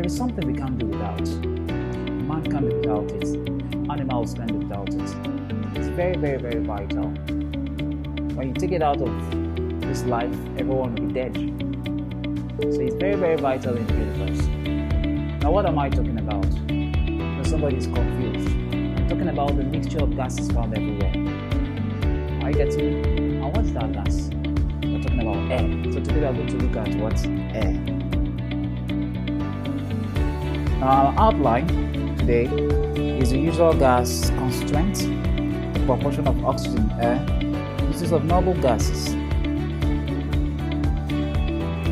there is something we can't do without. Man can't do without it. Animals can't do without it. It's very, very, very vital. When you take it out of this life, everyone will be dead. So it's very, very vital in the universe. Now, what am I talking about? Now, somebody is confused. I'm talking about the mixture of gases found everywhere. Are you getting me? And what's that gas? We're talking about air. So today we are going to look at what's air. Now, our outline today is the usual gas constituent, the proportion of oxygen in air, uses of noble gases.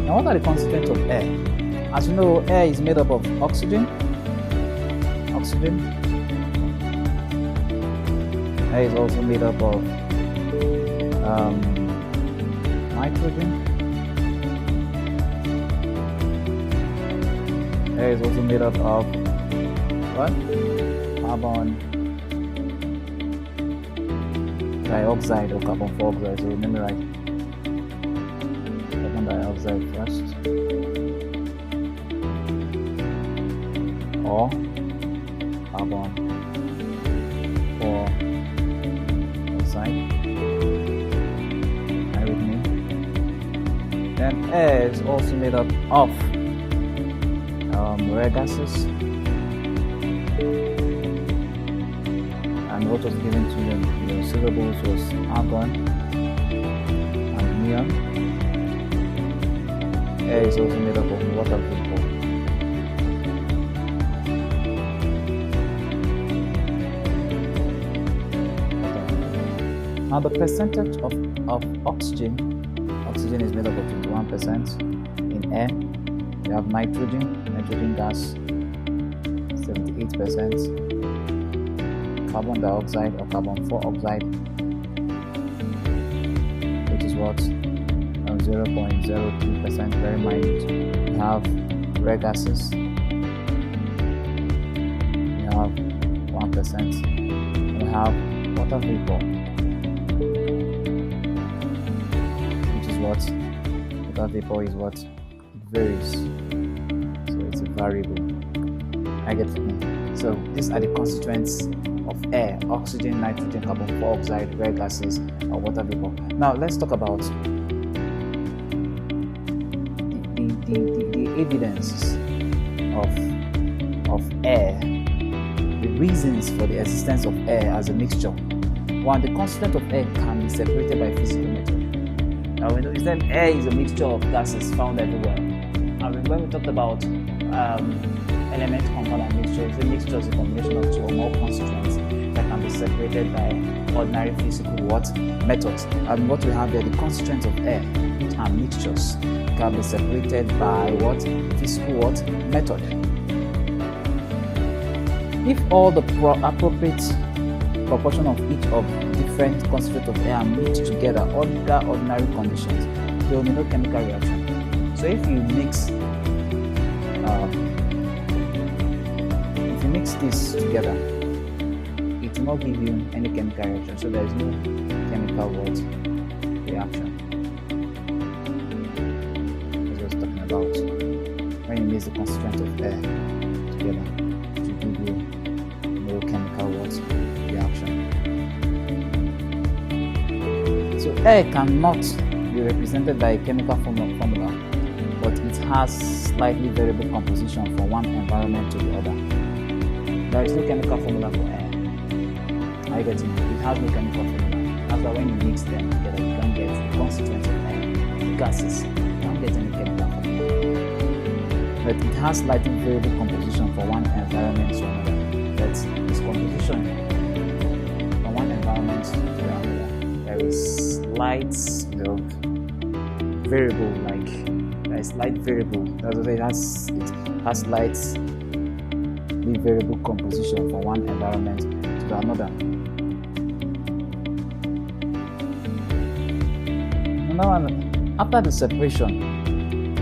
Now, what are the constituents of air? As you know, air is made up of oxygen. Air is also made up of nitrogen. Air is also made up of what? Carbon dioxide or carbon dioxide. So let me write carbon dioxide first, or carbon dioxide. Are you with me? Then air is also made up of rare gases, and what was given to them in the syllables was argon and neon. Air is also made up of water vapor. Now the percentage of oxygen is made up of 21% in air. We have nitrogen gas, 78%, carbon dioxide or carbon dioxide, which is what 0.02%, very minute. We have rare gases, we have 1%, we have water vapor, which is what water vapor is what varies. It's a variable. I get it. So these are the constituents of air: oxygen, nitrogen, carbon dioxide, rare gases, and water vapor. Now let's talk about the evidences of air, the reasons for the existence of air as a mixture. One, the constituent of air can be separated by physical method. Now we know that air is a mixture of gases found everywhere. And when we talked about element, compound, and mixture, it's a mixture is a combination of two or more constituents that can be separated by ordinary physical methods. And what we have there, the constituents of air, which are mixtures, can be separated by physical method. If all the appropriate proportion of each of different constituents of air are mixed together under ordinary conditions, there will be no chemical reaction. So if you mix this together, it will not give you any chemical reaction. So there is no chemical reaction. That's what I was talking about. When you mix the constituent of air together, it will give you no chemical reaction. So air cannot be represented by a chemical formula, but it has slightly variable composition from one environment to the other. There is no chemical formula for air. I get it. It has no chemical formula. That's why when you mix them together, you can get the constituents of air, gases. You can't get any chemical formula. But it has slightly variable composition from one environment to another. That's its composition from one environment to the other. There is slight, variable, slight variable. That's what it has slight variable composition from one environment to another. Now, after the separation,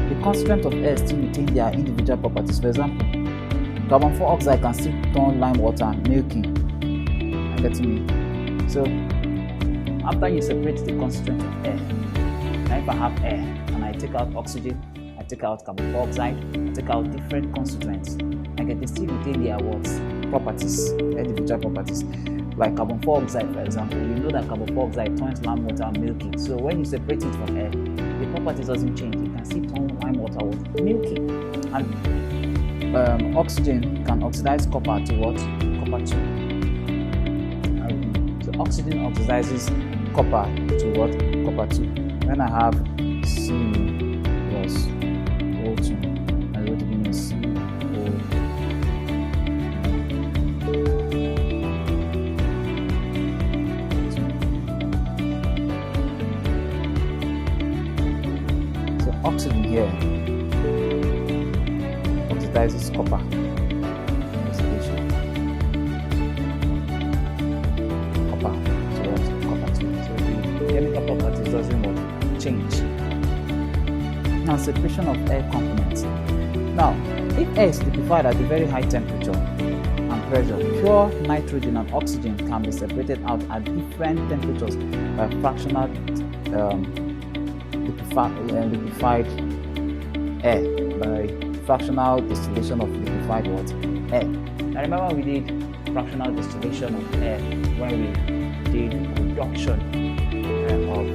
the constituent of air still retain their individual properties. For example, carbon dioxide can still turn lime water milky. You get me? So after you separate the constituent of air, now if I have air and I take out oxygen, I take out carbon dioxide, I take out different constituents, I get to still retain their what? Properties, individual properties. Like carbon dioxide, for example, we know that carbon dioxide turns lime water milky. So when you separate it from air, the properties doesn't change. You can still turn lime water milky. And oxygen can oxidize copper to what? Copper 2. So oxygen oxidizes copper to what? Copper 2. When I have C plus O2, I will give me CO. So oxygen here oxidizes copper. Copper to what? Copper 2. So the chemical properties doesn't change. Now, separation of air components. Now, if air is liquefied at a very high temperature and pressure, pure nitrogen and oxygen can be separated out at different temperatures by fractional liquefied air, by fractional distillation of liquefied what? Air. Now remember we did fractional distillation of air when we did production of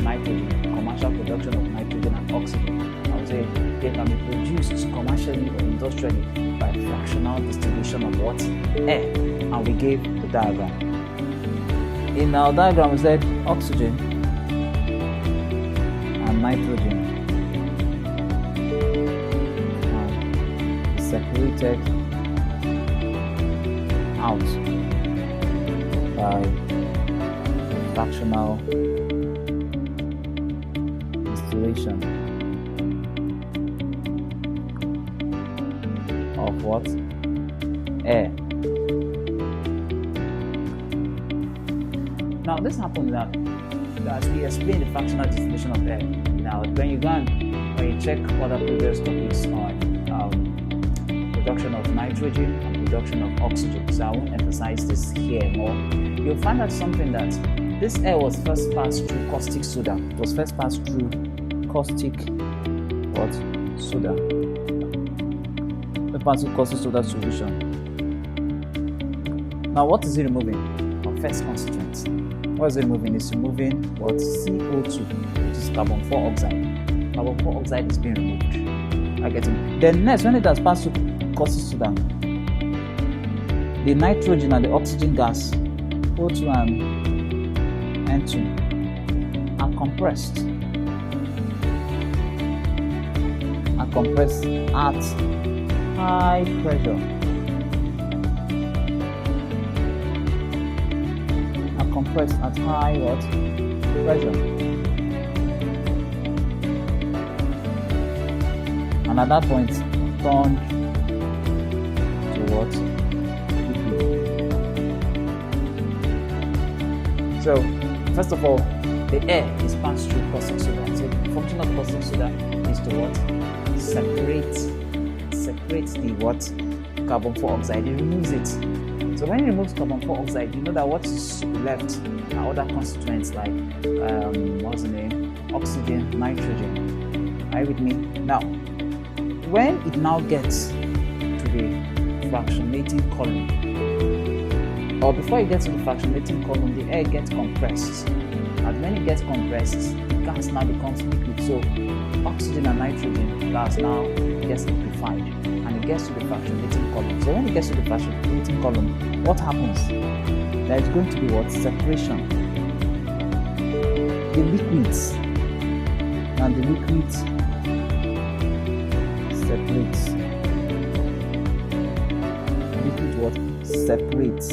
nitrogen, commercial production of nitrogen and oxygen. I would say they can be produced commercially or industrially by fractional distillation of what? Air. And we gave the diagram. In our diagram we said oxygen and nitrogen are separated out by fractional distillation of what? Air. Now this happens that as we explain the fractional distillation of air. Now when you check other previous topics on production of nitrogen and production of oxygen, so I won't emphasize this here more, you'll find out something that this air was first passed through caustic soda. It was first passed through caustic what? Soda. The passed through caustic soda solution. Now what is it removing? Our first constituent. What is it removing? It's removing what? CO2, which is carbon dioxide. Carbon dioxide is being removed. I get it. Then next, when it has passed through caustic soda, the nitrogen and the oxygen gas, O2 and N2, are compressed. At high pressure. Are compressed at high what? Pressure. And at that point, turned to what? Liquid. So, first of all, the air is passed through caustic soda. So the function of caustic soda is to what? Separates the what? Carbon dioxide. It removes it. So when it removes carbon dioxide, you know that what is left are other constituents like what's the name? Oxygen, nitrogen. Are you with me? Now, when it now gets to the fractionating column, or before it gets to the fractionating column, the air gets compressed. And when it gets compressed, the gas now becomes liquid. So oxygen and nitrogen gas now gets liquefied and it gets to the fractionating column. So when it gets to the fractionating column, what happens? There is going to be what? Separation. The liquids and the liquids separates. Liquid what? Separates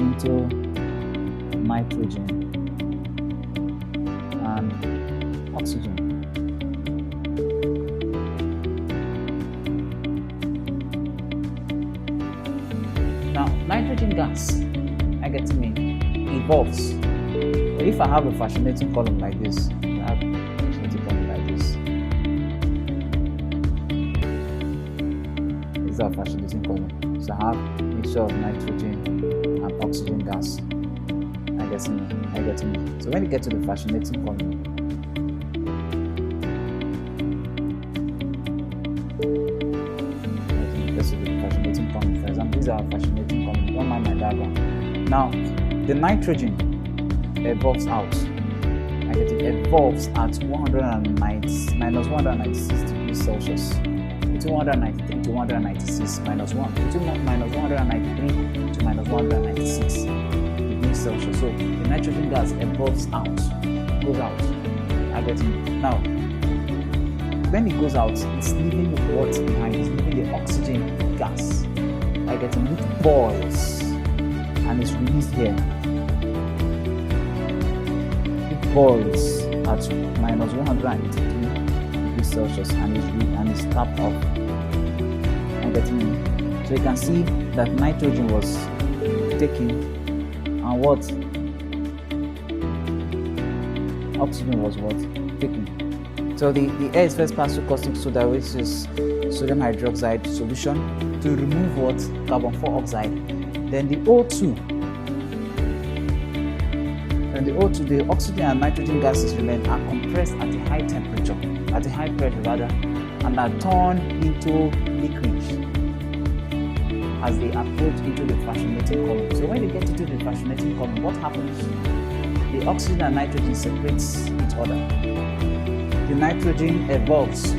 into nitrogen and oxygen. Now, nitrogen gas, I get to mean, evolves. So if I have a fractionating column like this, I have a fractionating column like this. This is our fractionating column. So I have a mixture of nitrogen and oxygen gas. I get to me. So when you get to the fractionating column, our fractionating column. Don't mind my diagram. Now, the nitrogen evolves out. It evolves at minus 196 degrees Celsius. Between 193 to 196 minus 1. Between minus 193 to minus 196 degrees Celsius. So the nitrogen gas evolves out, goes out. Now, when it goes out, it's leaving what behind? It's leaving the oxygen gas. It boils and it's released here. It boils at minus 183 degrees Celsius and is tapped off. So you can see that nitrogen was taken and what? Oxygen was what? Taken. So the air is first passed through caustic soda, which is sodium hydroxide solution, to remove what? Carbon 4 oxide. Then the O2. The oxygen and nitrogen gases remain are compressed at a high temperature, at a high pressure rather, and are turned into liquid as they approach into the fractionating column. So when they get into the fractionating column, what happens? The oxygen and nitrogen separates each other. The nitrogen evolves,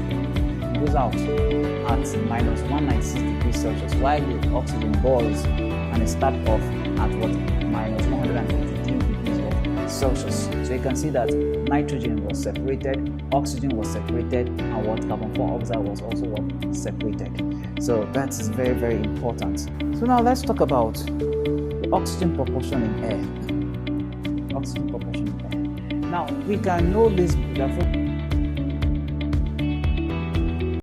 goes out at minus 196 degrees Celsius, while the oxygen boils and is tapped off at what? Minus 183 degrees Celsius. So you can see that nitrogen was separated, oxygen was separated, and what? Carbon 4 oxide was also what? Separated. So that is very, very important. So now let's talk about the oxygen proportion in air. Oxygen proportion in air. Now we can know this.